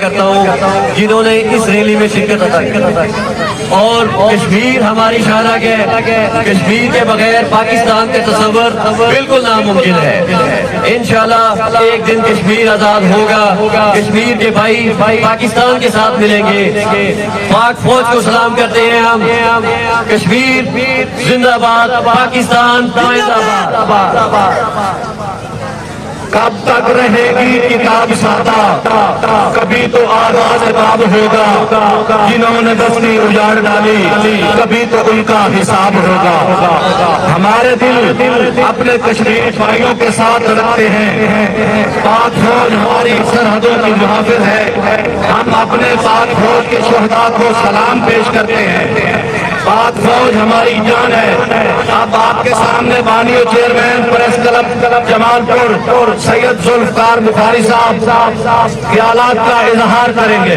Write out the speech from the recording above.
करता हूँ जिन्होंने इस रैली में शिरकत अदा की। और कश्मीर हमारी शाहराग है, कश्मीर के बगैर पाकिस्तान का तस्वर बिल्कुल नामुमकिन है। इंशाल्लाह एक दिन कश्मीर आजाद होगा, कश्मीर के भाई पाकिस्तान के साथ मिलेंगे। पाक फौज को सलाम करते हैं हम। कश्मीर जिंदाबाद, पाकिस्तान जिंदाबाद। कब तक रहेगी किताब सादा, कभी तो आगाज किताब होगा। जिन्होंने बस्ती उजाड़ डाली, कभी तो उनका हिसाब होगा। हमारे दिल अपने कश्मीर भाइयों के साथ रखते हैं। पाक फौज हमारी सरहदों की मुहाफिज है। हम अपने पाक फौज के शहदा को सलाम पेश करते हैं। पाक फौज हमारी जान है। अब आपके सामने बानियो chairman press club Jamalpur Syed Zulfiqar Bukhari साहब ख्यालात का इजहार करेंगे।